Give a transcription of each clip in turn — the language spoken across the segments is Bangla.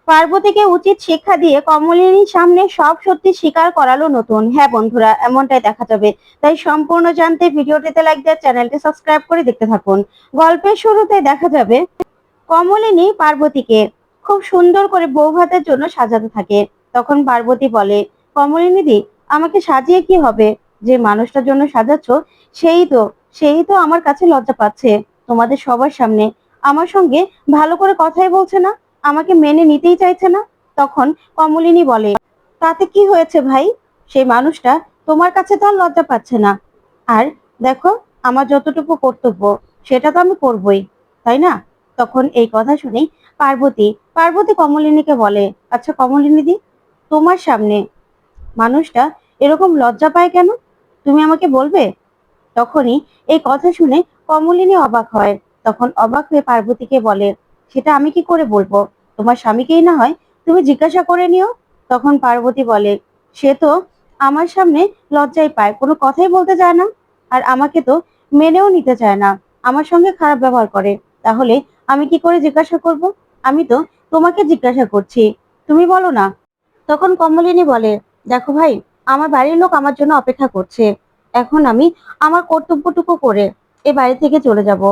পার্বতীকে উচিত শিক্ষা দিয়ে কমলিনীর সামনে সব সত্যি স্বীকার করালো নতুন। হ্যাঁ বন্ধুরা, এমনটাই দেখা যাবে। তাই সম্পূর্ণ জানতে ভিডিওটিতে লাইক দিয়ে চ্যানেলটি সাবস্ক্রাইব করে দেখতে থাকুন। গল্পের শুরুতে দেখা যাবে কমলিনী পার্বতীকে খুব সুন্দর করে বউ ভাতের জন্য সাজাতে থাকে। তখন পার্বতী বলে, কমলিনী দি, আমাকে সাজিয়ে কি হবে? যে মানুষটার জন্য সাজাচ্ছ সেই তো আমার কাছে লজ্জা পাচ্ছে। তোমাদের সবার সামনে আমার সঙ্গে ভালো করে কথাই বলছে না, আমাকে মেনে নিতেই চাইছে না। তখন কমলিনী বলে, তাতে কি হয়েছে ভাই? সেই মানুষটা তোমার কাছে তো আর লজ্জা পাচ্ছে না। আর দেখো, আমার যতটুকু কর্তব্য সেটা তো আমি করবই, তাই না? তখন এই কথা শুনেই পার্বতী পার্বতী কমলিনীকে বলে, আচ্ছা কমলিনী দি, তোমার সামনে মানুষটা এরকম লজ্জা পায় কেন? তুমি আমাকে বলবে? তখনই এই কথা শুনে কমলিনী অবাক হয়। তখন অবাক হয়ে পার্বতীকে বলে, সেটা আমি কি করে বলবো? তোমার স্বামীকেই না হয় তুমি জিজ্ঞাসা করে নিও। তখন পার্বতী বলে, সে তো আমার সামনে লজ্জায় পায়, কোনো কথাই বলতে চায় না। আর আমাকে তো মেনেও নিতে চায় না, আমার সঙ্গে খারাপ ব্যবহার করে। তাহলে আমি কি করে জিজ্ঞাসা করব? আমি তো তোমাকে জিজ্ঞাসা করছি, তুমি বলো না। তখন কমলিনী বলে, দেখো ভাই, আমার বাড়ির লোক আমার জন্য অপেক্ষা করছে। এখন আমি আমার কর্তব্যটুকু করে এই বাড়ি থেকে চলে যাব।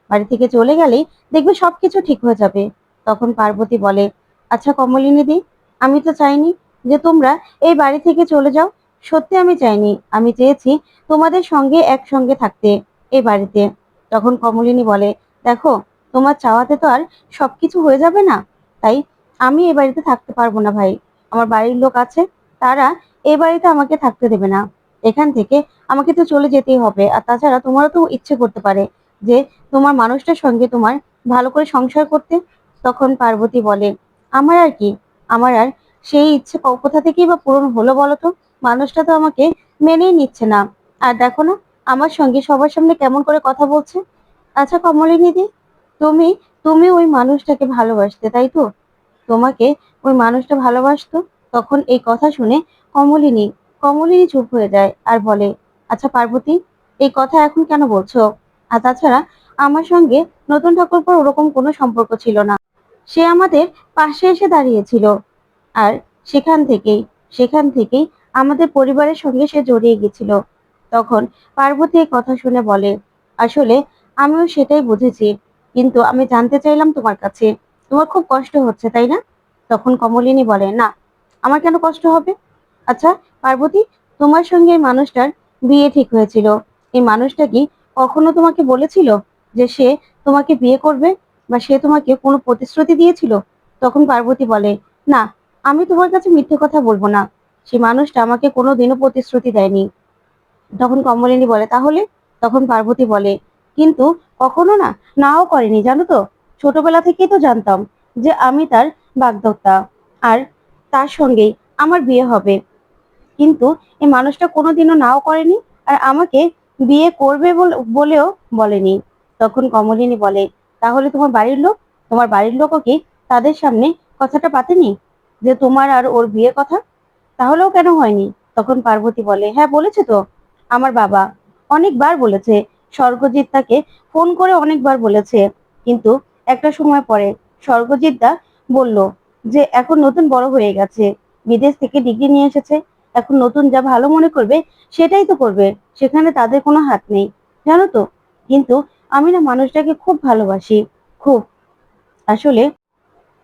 বাড়ি থেকে চলে গেলেই দেখবে সবকিছু ঠিক হয়ে যাবে। তখন পার্বতী বলে, আচ্ছা কমলিনী দি, আমি তো চাইনি যে তোমরা এই বাড়ি থেকে চলে যাও। সত্যি আমি চাইনি, আমি চেয়েছি তোমাদের সঙ্গে একসঙ্গে থাকতে এই বাড়িতে। তখন কমলিনী বলে, দেখো, তোমার চাওয়াতে তো আর সবকিছু হয়ে যাবে না। তাই আমি এ বাড়িতে থাকতে পারবো না ভাই। আমার বাড়ির লোক আছে, তারা এই বাড়িতে আমাকে থাকতে দেবে না। এখান থেকে আমাকে তো চলে যেতেই হবে। আর তাছাড়া তোমারও তো ইচ্ছে করতে পারে যে তোমার মানুষটার সঙ্গে তোমার ভালো করে সংসার করতে। তখন পার্বতী বলে, আমার আর কি, আমার আর সেই ইচ্ছে কোথা থেকেই বা পূরণ হলো বলো তো? মানুষটা তো আমাকে মেনেই নিচ্ছে না। আর দেখো না, আমার সঙ্গে সবার সামনে কেমন করে কথা বলছে। আচ্ছা কমলিনী দি, তুমি তুমি ওই মানুষটাকে ভালোবাসতে, তাই তো? তোমাকে ওই মানুষটা ভালোবাসতো। তখন এই কথা শুনে কমলিনী কমলিনী চুপ হয়ে যায় আর বলে, আচ্ছা পার্বতী, এই কথা এখন কেন বলছো? আর তাছাড়া আমার সঙ্গে নতুন ঠাকুরপোর ওরকম কোনো সম্পর্ক ছিল না। সে আমাদের পাশে এসে দাঁড়িয়েছিল। আর সেখান থেকেই সেখান থেকেই আমাদের পরিবারের সঙ্গে সে জড়িয়ে গেছিল। তখন পার্বতী এই কথা শুনে বলে, আসলে আমিও সেটাই বুঝেছি, কিন্তু আমি জানতে চাইলাম তোমার কাছে, তোমার খুব কষ্ট হচ্ছে তাই না? তখন কমলিনী বলে, না, আমার কেন কষ্ট হবে? আচ্ছা পার্বতী, তোমার সঙ্গে এই মানুষটার বিয়ে ঠিক হয়েছিল, এই মানুষটা কি কখনো তোমাকে বলেছিল যে সে তোমাকে বিয়ে করবে, বা সে তোমাকে কোনো প্রতিশ্রুতি দিয়েছিল? তখন পার্বতী বলে, না, আমি তোমার কাছে মিথ্যে কথা বলবো না, সে মানুষটা আমাকে কোনোদিনও প্রতিশ্রুতি দেয়নি। তখন কমলিনী বলে, তাহলে? তখন পার্বতী বলে, কিন্তু কখনো না নাও করেনি, জানো তো? ছোটবেলা থেকেই তো জানতাম যে আমি তার বাগদত্তা, আর তার সঙ্গেই আমার বিয়ে হবে। কিন্তু এই মানুষটা কোনোদিনও নাও করেনি, আর আমাকে বিয়ে করবে বলেও বলেনি। তখন কমলিনী বলে, তাহলে তোমার বাড়ির লোকও কি তাদের সামনে কথাটা পাতেনি যে তোমার আর ওর বিয়ের কথা? তাহলেও কেন হয়নি? তখন পার্বতী বলে, হ্যাঁ বলেছে তো, আমার বাবা অনেকবার বলেছে, স্বর্গজিৎ তাকে ফোন করে অনেকবার বলেছে। কিন্তু একটা সময় পরে স্বর্গজিৎ দা বলল যে এখন নতুন বড় হয়ে গেছে, বিদেশ থেকে ডিগ্রি নিয়ে এসেছে, এখন নতুন যা ভালো মনে করবে সেটাই তো করবে, সেখানে তাদের কোনো হাত নেই, জানো তো? কিন্তু আমি না মানুষটাকে খুব ভালোবাসি, খুব। আসলে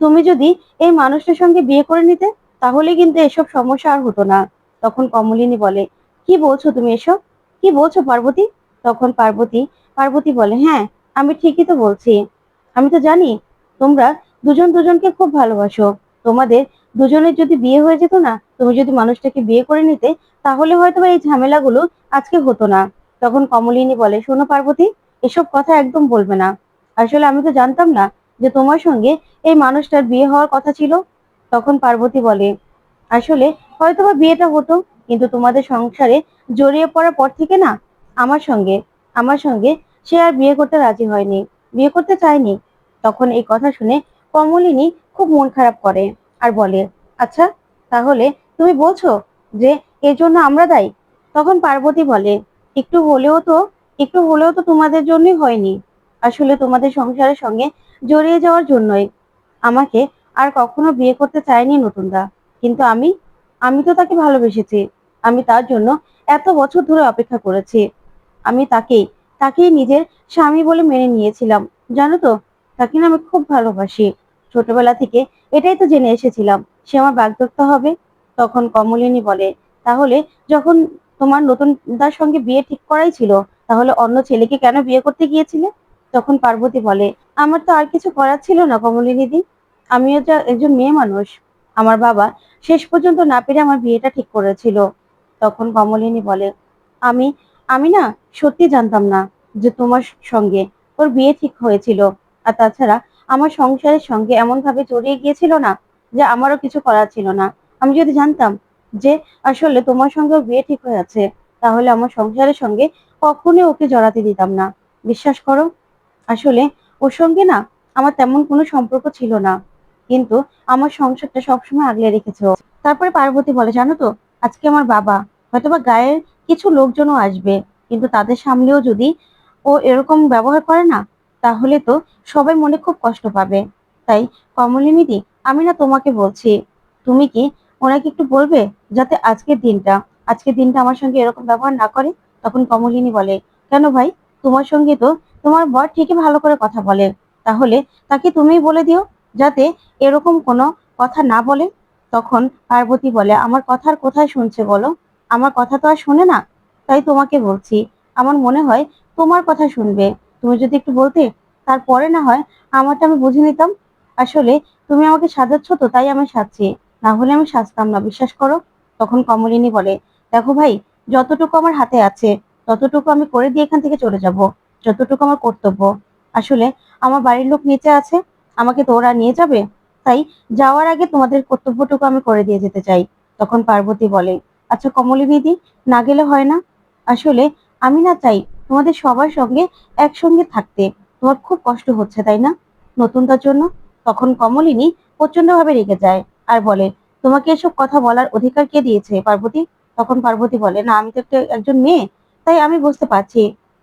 তুমি যদি এই মানুষটার সঙ্গে বিয়ে করে নিতে, তাহলে কিন্তু এসব সমস্যা আর হতো না। তখন কমলিনী বলে, কি বলছো তুমি এসব? কি বলছো পার্বতী? তখন পার্বতী বলে, হ্যাঁ, আমি ঠিকই তো বলছি। আমি তো জানি তোমরা দুজন দুজনকে খুব ভালোবাসো। তোমাদের দুজনের যদি বিয়ে হয়ে যেত না, তুমি যদি মানুষটাকে বিয়ে করে নিতে, তাহলে হয়তো এই ঝামেলাগুলো আজকে হতো না। তখন কমলিনী বলে, শোনো পার্বতী, এসব কথা একদম বলবে না। আসলে আমি তো জানতাম না যে তোমার সঙ্গে এই মানুষটার বিয়ে হওয়ার কথা ছিল। তখন পার্বতী বলে, আসলে হয়তোবা বিয়েটা হতো, কিন্তু তোমাদের সংসারে জড়িয়ে পড়ার পর থেকে না আমার সঙ্গে আমার সঙ্গে সে আর বিয়ে করতে রাজি হয়নি, বিয়ে করতে চায়নি। তখন এই কথা শুনে কমলিনী খুব মন খারাপ করে আর বলে, আচ্ছা তাহলে তুমি বলছো যে এর জন্য আমরা দায়ী? তখন পার্বতী বলে, একটু হলেও তো একটু হলেও তো তোমাদের জন্যই হয়নি। আসলে তোমাদের সংসারের সঙ্গে জড়িয়ে যাওয়ার জন্যই আমাকে আর কখনো বিয়ে করতে চায়নি নতুনদা, কিন্তু আমি আমি তো তাকে ভালোবেসেছি। আমি তার জন্য এত বছর ধরে অপেক্ষা করেছি। আমি তাকেই নিজের স্বামী বলে মেনে নিয়েছিলাম। জানো তো, তাকে না আমি খুব ভালোবাসি। ছোটবেলা থেকে এটাই তো জেনে এসেছিলাম সে আমার বাগদত্তা হবে। তখন কমলিনী বলে, তাহলে যখন তোমার নতুন দার সঙ্গে বিয়ে ঠিক করাই ছিল, তাহলে অন্য ছেলেকে কেন বিয়ে করতে গিয়েছিলে? তখন পার্বতী বলে, আমার তো আর কিছু করার ছিল না কমলিনী দি। আমিও তো একজন মেয়ে মানুষ। আমার বাবা শেষ পর্যন্ত না পেরে আমার বিয়েটা ঠিক করেছিল। তখন কমলিনী বলে, আমি আমি না সত্যি জানতাম না যে তোমার সঙ্গে ওর বিয়ে ঠিক হয়েছিল। আর তাছাড়া আমার সংসারের সঙ্গে এমন ভাবে জড়িয়ে গিয়েছিল না যে আমারও কিছু করার ছিল না। আমি যদি জানতাম যে আসলে তোমার সঙ্গে ওর বিয়ে ঠিক হয়ে আছে, তাহলে আমার সংসারের সঙ্গে কখনোই ওকে জড়াতে দিতাম না। বিশ্বাস করো, আসলে ওর সঙ্গে না আমার তেমন কোনো সম্পর্ক ছিল না, কিন্তু আমার সংসারটা সবসময় আগলে রেখেছে ও। তারপরে পার্বতী বলে, জানো তো, আজকে আমার বাবা হয়তোবা গায়ের কিছু লোকজনও আসবে, কিন্তু তাদের সামনেও যদি ও এরকম ব্যবহার করে না, তাহলে তো সবাই মনে খুব কষ্ট পাবে। তাই কমলিনীদি, আমি না তোমাকে বলছি, তুমি কি ওনাকে একটু বলবে যাতে আজকের দিনটা আমার সঙ্গে এরকম ব্যবহার না করে। তখন কমলিনী বলে, কেন ভাই, তোমার সঙ্গে তো তোমার বর ঠিকই ভালো করে কথা বলে, তাহলে তাকে তুমিই বলে দিও যাতে এরকম কোনো কথা না বলে। তখন পার্বতী বলে, আমার কথার কোথায় শুনছে বলো? আমার কথা তো আর শোনে না। তাই তোমাকে বলছি, আমার মনে হয় তোমার কথা শুনবে। তুমি যদি একটু বলতে, তারপরে না হয় আমারটা আমি বুঝে নিতাম। আসলে তুমি আমাকে সাজাচ্ছ তো, তাই আমি সাজছি, না হলে আমি সাজতাম না, বিশ্বাস করো। তখন কমলিনী বলে, দেখো ভাই, যতটুকু আমার হাতে আছে ততটুকু আমি করে দিয়ে এখান থেকে চলে যাব, যতটুকু আমার কর্তব্য। আসলে আমার বাড়ির লোক নিচে আছে, আমাকে তো ওরা নিয়ে যাবে। তাই যাওয়ার আগে তোমাদের কর্তব্যটুকু আমি করে দিয়ে যেতে চাই। তখন পার্বতী বলে, আচ্ছা কমলিনী দি, না গেলে হয় না? আসলে আমি না চাই তোমাদের সবার সঙ্গে একসঙ্গে থাকতে। তোমার খুব কষ্ট হচ্ছে তাই না নতুনটার জন্য? তখন কমলিনী প্রচন্ড ভাবে রেগে যায় আর বলে, তোমাকে এসব কথা বলার অধিকার কে দিয়েছে পার্বতী? তখন পার্বতী বলে, না আমি তো একজন মেয়ে, তাই আমি বুঝতে পারছি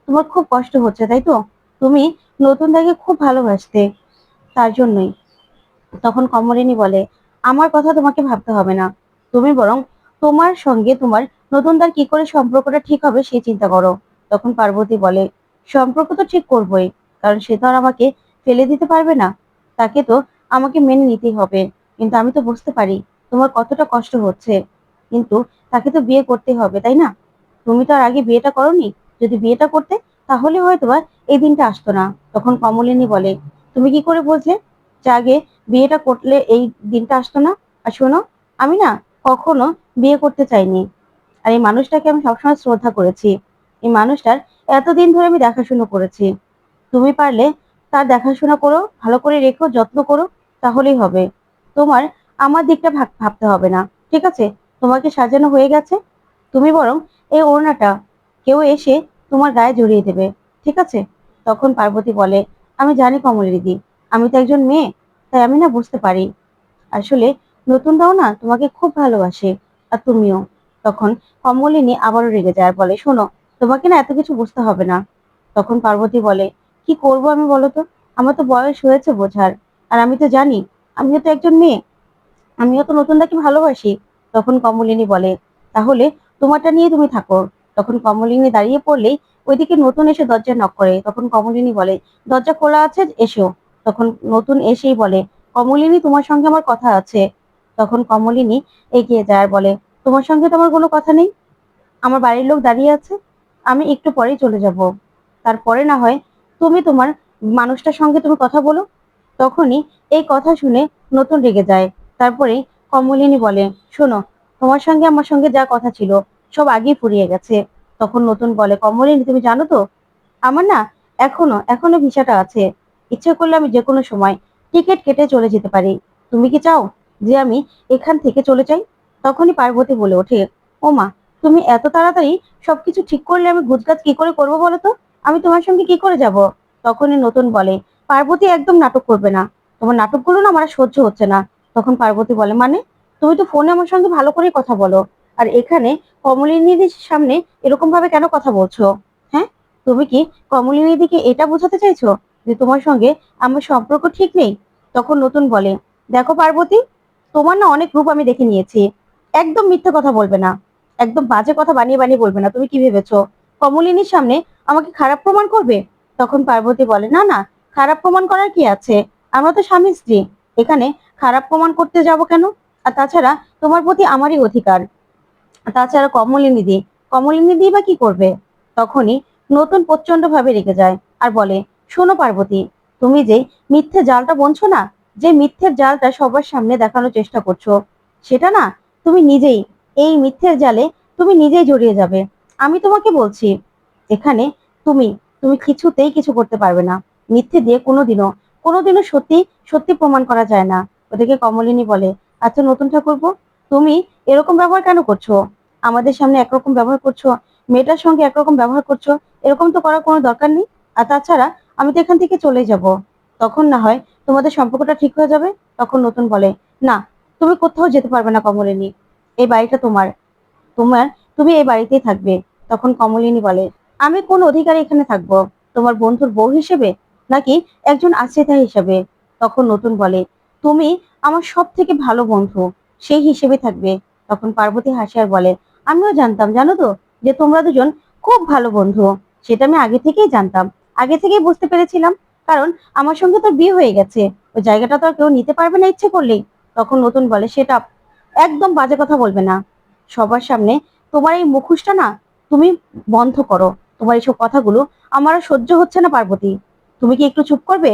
তোমার খুব কষ্ট হচ্ছে, তাই তো? তুমি নতুন দাকে খুব ভালোবাসতে, তার জন্যই। তখন কমলিনী বলে, আমার কথা তোমাকে ভাবতে হবে না, তুমি বরং তোমার সঙ্গে তোমার নতুনদার কি করে সম্পর্কটা ঠিক হবে সেই চিন্তা করো। তখন পার্বতী বলে, সম্পর্ক তো ঠিক করবোই, কারণ সে তো আর আমাকে ফেলে দিতে পারবে না, তাকে তো আমাকে মেনে নিতেই হবে। কিন্তু আমি তো বুঝতে পারি তোমার কতটা কষ্ট হচ্ছে, কিন্তু তাকে তো বিয়ে করতে হবে, তাই না? তুমি তো আর আগে বিয়েটা করোনি, যদি বিয়েটা করতে তাহলে হয়তোবা এই দিনটা আসতো না। তখন কমলিনী বলে, তুমি কি করে বুঝলে যে আগে বিয়েটা করলে এই দিনটা আসতো না? আর শোনো, আমি না কখনো বিয়ে করতে চাইনি, আর এই মানুষটাকে আমি সবসময় শ্রদ্ধা করেছি। এই মানুষটার এতদিন ধরে আমি দেখাশোনা করেছি। তুমি পারলে তার দেখাশোনা করো, ভালো করে রেখো, যত্ন করো, তাহলেই হবে। তোমার আমার দিকটা ভাবতে হবে না, ঠিক আছে? তোমাকে সাজানো হয়ে গেছে, তুমি বরং এই ওড়নাটা কেউ এসে তোমার গায়ে জড়িয়ে দেবে, ঠিক আছে? তখন পার্বতী বলে, আমি জানি কমলি দিদি, আমি তো একজন মেয়ে, তাই আমি না বুঝতে পারি। আসলে নতুনরাও না তোমাকে খুব ভালোবাসে, আর তুমিও। তখন কমলিনী আবারও রেগে যায় আর বলে, শোনো, তোমাকে না এত কিছু বুঝতে হবে না। তখন পার্বতী বলে, কি করব আমি বলো তো, আমার তো বয়স হয়েছে বোঝার, আর আমি তো জানি আমিও তো একজন মেয়ে, আমিও তো নতুনদাকে ভালোবাসি। তখন কমলিনী বলে, তাহলে তোমারটা নিয়ে তুমি থাকো। তখন কমলিনী দাঁড়িয়ে পড়লেই ওইদিকে নতুন এসে দরজা নক করে। তখন কমলিনী বলে, দরজা খোলা আছে, এসো। তখন নতুন এসেই বলে, কমলিনী তোমার সঙ্গে আমার কথা আছে। তখন কমলিনী এগিয়ে যায় আর বলে, তোমার সঙ্গে তো আমার কোনো কথা নেই, আমার বাড়ির লোক দাঁড়িয়ে আছে, আমি একটু পরেই চলে যাব, তারপরে না হয় তুমি তোমার মানুষটার সঙ্গে তুমি কথা বলো। তখনই এই কথা শুনে নতুন রেগে যায়। তারপরে কমলিনী বলে, শোনো, তোমার সঙ্গে আমার সঙ্গে যা কথা ছিল সব আগেই ফুরিয়ে গেছে। তখন নতুন বলে, কমলিনী তুমি জানো তো, আমার না এখনো ভিসাটা আছে, ইচ্ছে করলে আমি যে কোনো সময় টিকিট কেটে চলে যেতে পারি। তুমি কি চাও যে আমি এখান থেকে চলে যাই? তখনই পার্বতী বলে ওঠে, ও মা, তুমি এত তাড়াতাড়ি সবকিছু ঠিক করলে আমি গুজগাছ কি করে করবো বলো তো? আমি তোমার সঙ্গে কি করে যাব? তখনই নতুন বলে, পার্বতী একদম নাটক করবে না, তোমার নাটকগুলো না আমার আর সহ্য হচ্ছে না। তখন পার্বতী বলে, মানে? তুমি তো ফোনে আমার সঙ্গে ভালো করেই কথা বলো, আর এখানে কমলিনীদির সামনে এরকম ভাবে কেন কথা বলছো? হ্যাঁ, তুমি কি কমলিনীদিকে এটা বোঝাতে চাইছো যে তোমার সঙ্গে আমার সম্পর্ক ঠিক নেই? তখন নতুন বলে, দেখো পার্বতী, তোমার না অনেক রূপ আমি দেখে নিয়েছি। একদম মিথ্যে কথা বলবে না, একদম বাজে কথা বানিয়ে বানিয়ে বলবে না। তুমি কি ভেবেছো কমলিনীর সামনে আমাকে খারাপ প্রমাণ করবে? তখন পার্বতী বলে, না না, খারাপ প্রমাণ করার কি আছে? আমরা তো স্বামী স্ত্রী, এখানে খারাপ প্রমাণ করতে যাব কেন? আর তাছাড়া তোমার প্রতি আমারই অধিকার। তাছাড়া কমলিনী দি বা কি করবে? তখনই নতুন প্রচন্ড ভাবে রেগে যায় আর বলে, শোনো পার্বতী, তুমি যে মিথ্যে জালটা বুনছো না, যে মিথ্যের জালটা সবার সামনে দেখানোর চেষ্টা করছো, সেটা না, তুমি নিজেই এই মিথ্যের জালে তুমি নিজেই জড়িয়ে যাবে। আমি তোমাকে বলছি, এখানে তুমি তুমি কিছুতেই কিছু করতে পারবে না। মিথ্যে দিয়ে কোনোদিনও সত্যি সত্যি প্রমাণ করা যায় না। ওদিকে কমলিনী বলে, আচ্ছা নতুন ঠাকুরপো, তুমি এরকম ব্যবহার কেন করছো? আমাদের সামনে একরকম ব্যবহার করছো, মেয়েটার সঙ্গে একরকম ব্যবহার করছো। এরকম তো করার কোনো দরকার নেই। আর তাছাড়া আমি তো এখান থেকে চলে যাব, তখন না হয় তোমাদের সম্পর্কটা ঠিক হয়ে যাবে। তখন নতুন বলে, না, তুমি কোথাও যেতে পারবে না কমলিনী, এই বাড়িটা তোমার তোমার তুমি এই বাড়িতেই থাকবে। তখন কমলিনী বলে, আমি কোন অধিকারে এখানে থাকবো? তোমার বন্ধুর বউ হিসেবে, নাকি একজন আশ্রিতা হিসেবে? তখন নতুন বলে, তুমি আমার সব থেকে ভালো বন্ধু, সেই হিসেবে থাকবে। তখন পার্বতী হাসে আর বলে, আমিও জানতাম জানো তো, যে তোমরা দুজন খুব ভালো বন্ধু। সেটা আমি আগে থেকেই জানতাম, আগে থেকেই বুঝতে পেরেছিলাম। কারণ আমার সঙ্গে তো বিয়ে হয়ে গেছে, ওই জায়গাটা তো আর কেউ নিতে পারবে না ইচ্ছে করলেই। তখন নতুন বলে, সেটা একদম বাজে কথা বলবে না সবার সামনে। তোমার এই মুখোশটা না, তুমি বন্ধ করো। তোমার এইসব কথাগুলো আমার আর সহ্য হচ্ছে না পার্বতী। তুমি কি একটু চুপ করবে?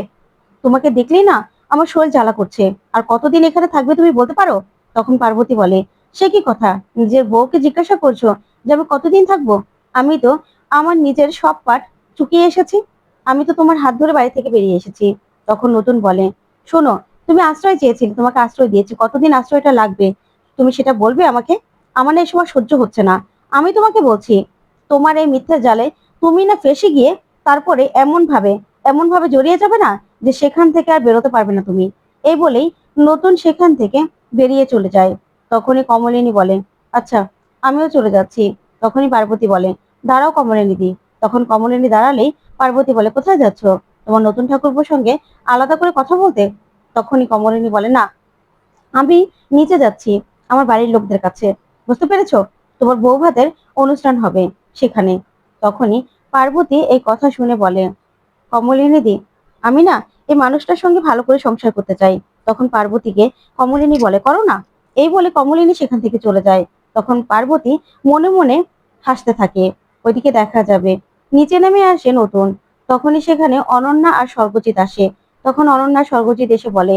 তোমাকে দেখলেই না আমার শরীর জ্বালা করছে। আর কতদিন এখানে থাকবে তুমি বলতে পারো? তখন পার্বতী বলে, সে কি কথা, নিজের বউকে জিজ্ঞাসা করছো যে আমি কতদিন থাকবো? আমি তো আমার নিজের সব পাঠ চুকিয়ে এসেছি। আমি তো তোমার হাত ধরে বাড়ি থেকে বেরিয়ে এসেছি। তখন নতুন বলে, শোনো, তুমি আশ্রয় চেয়েছিলে, তোমাকে আশ্রয় দিয়েছি, কতদিন আশ্রয়টা লাগবে তুমি সেটা বলবে আমাকে? আমার না এই সময় সহ্য হচ্ছে না। আমি তোমাকে বলছি, তোমার এই মিথ্যা জালে তুমি না ফেঁসে গিয়ে তারপরে এমন ভাবে জড়িয়ে যাবে না, যে সেখান থেকে আর বেরোতে পারবে না তুমি। এই বলেই নতুন সেখান থেকে বেরিয়ে চলে যায়। তখনই কমলিনী বলে, আচ্ছা, আমিও চলে যাচ্ছি। তখনই পার্বতী বলে, দাঁড়াও কমলিনী দি। তখন কমলিনী দাঁড়ালেই পার্বতী বলে, কোথায় যাচ্ছ? তোমার নতুন ঠাকুরপোর সঙ্গে আলাদা করে কথা বলতে? তখনই কমলিনী বলে, না, আমি নিচে যাচ্ছি আমার বাড়ির লোকদের কাছে, বুঝতে পেরেছো? তোমার বউ ভাতের অনুষ্ঠান হবে সেখানে। তখনই পার্বতী এই কথা শুনে বলে, কমলিনী দি, আমি না এই মানুষটার সঙ্গে ভালো করে সংসার করতে চাই। তখন পার্বতীকে কমলিনী বলে, করো না। এই বলে কমলিনী সেখান থেকে চলে যায়। তখন পার্বতী মনে মনে হাসতে থাকে। ওইদিকে দেখা যাবে নিচে নেমে আসে নতুন। তখনই সেখানে অনন্যা আর স্বর্গজিৎ আসে। তখন অনন্যা স্বর্গজিৎ এসে বলে,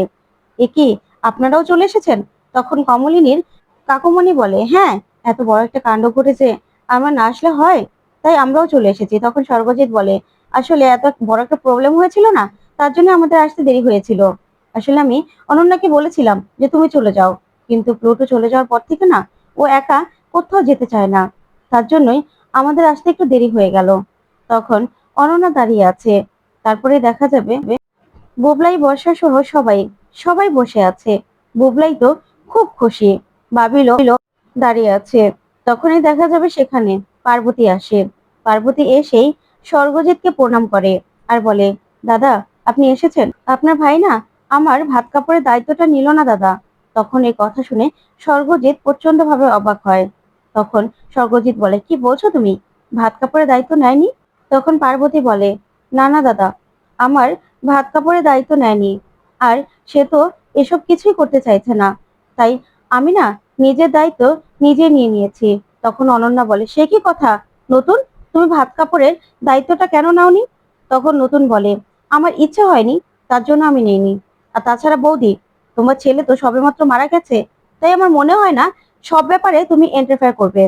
এ কি, আপনারাও চলে এসেছেন? তখন কমলিনীর কাকুমণি বলে, হ্যাঁ, এত বড় একটা কাণ্ড ঘটেছে, আমরা না আসলে হয়, তাই আমরাও চলে এসেছি। তখন স্বর্গজিৎ বলে, আসলে এত বড় একটা প্রবলেম হয়েছিল না, তার জন্য আমাদের আসতে দেরি হয়েছিল। আসলে আমি অনন্যাকে বলেছিলাম যে তুমি চলে যাও, কিন্তু প্লুটো চলে যাওয়ার পর থেকে না, ও একা কোথাও যেতে চায় না, তার জন্যই আমাদের আসতে একটু দেরি হয়ে গেল। তখন অনন্যা দাঁড়িয়ে আছে। তারপরে দেখা যাবে বুবলাই, বর্ষা সহ সবাই সবাই বসে আছে। বুবলাই তো খুব খুশি। বাবিলও দাঁড়িয়ে আছে। তখনই দেখা যাবে সেখানে পার্বতী আসে। পার্বতী এসেই স্বর্গজিৎকে প্রণাম করে আর বলে, দাদা, আপনি এসেছেন? আপনার ভাই না আমার ভাত কাপড়ের দায়িত্বটা নিল না দাদা। তখন এই কথা শুনে স্বর্গজিৎ প্রচন্ড ভাবে অবাক হয়। তখন স্বর্গজিৎ বলে, কি বলছো তুমি, ভাত কাপড়ের দায়িত্ব নেয়নি? তখন পার্বতী বলে, না না দাদা, আমার ভাত কাপড়ের দায়িত্ব নেয়নি। আর সে তো এসব কিছুই করতে চাইছে না, তাই আমি না নিজের দায়িত্ব নিজে নিয়ে নিয়েছি। তখন অনন্যা বলে, সে কি কথা নতুন, তুমি ভাত কাপড়ের দায়িত্বটা কেন নাওনি? তখন নতুন বলে, আমার ইচ্ছে হয়নি, তার জন্য আমি নেইনি। আর তাছাড়া বৌদি, তোমার ছেলে তো সবেমাত্র মারা গেছে, তাই আমার মনে হয় না সব ব্যাপারে তুমি ইন্টারফেয়ার করবে।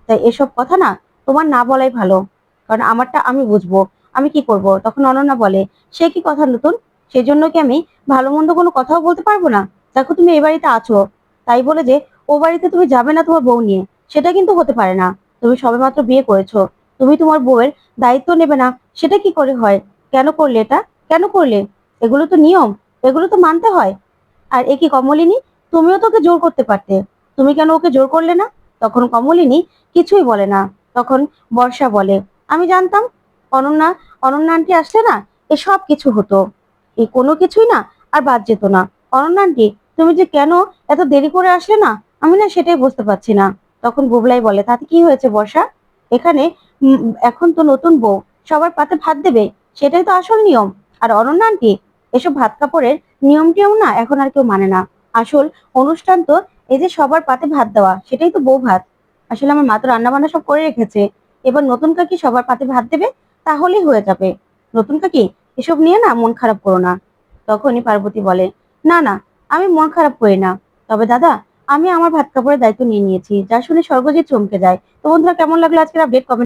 তাই এসব কথা না তোমার না বলাই ভালো, কারণ আমারটা আমি বুঝবো, আমি কি করব। তখন অনন্যা বলে, সে কি কথা নতুন, সেজন্য কি আমি ভালো মন্দ কোনো কথাও বলতে পারবো না? দেখো তুমি এই বাড়িতে আছো, তাই বলে যে ও বাড়িতে তুমি যাবে না তোমার বউ নিয়ে, সেটা কিন্তু হতে পারে না। তুমি সবেমাত্র বিয়ে করেছো, তুমি তোমার বউয়ের দায়িত্ব নেবে না, সেটা কি করে হয়? কেন করলে এটা, কেন করলে? এগুলো তো নিয়ম, এগুলো তো মানতে হয়। আর এ কি কমলিনী, তুমিও তোকে জোর করতে পারতে, তুমি কেন ওকে জোর করলে না? তখন কমলিনী কিছুই বলে না। তখন বর্ষা বলে, আমি জানতাম অনন্যা অনন্যা আন্টি আসলে না এসব কিছু হতো, এই কোনো কিছুই না আর বাদ যেত না। অনন্যা আন্টি, তুমি যে কেন এত দেরি করে আসলে না, আমি না সেটাই বুঝতে পারছি না। তখন বুবলাই বলে, তাতে কি হয়েছে বর্ষা? এখানে এখন তো নতুন বউ, সবার পাতে ভাত দেবে, সেটাই তো আসল নিয়ম। আর অনন্যা আন্টি, এসব ভাত কাপড়ের নিয়ম টিয়ম না এখন আর কেউ মানে না। আসল অনুষ্ঠান তো এই যে সবার পাতে ভাত দেওয়া, সেটাই তো বউ ভাত। আসলে আমার মা তো রান্না বান্না সব করে রেখেছে, এবার নতুন কাকি সবার পাতে ভাত দেবে, তাহলেই হয়ে যাবে। নতুন কাকি, এসব নিয়ে না মন খারাপ করো না। তখনই পার্বতী বলে, না না, আমি মন খারাপ করি না। তবে দাদা, আমি আমার ভাত কাপড়ের দায়িত্ব নিয়ে নিয়েছি। যা শুনে স্বর্গজিৎ চমকে যায়। তো বন্ধুরা, কেমন লাগলো আজকের আপডেট? কমেন্ট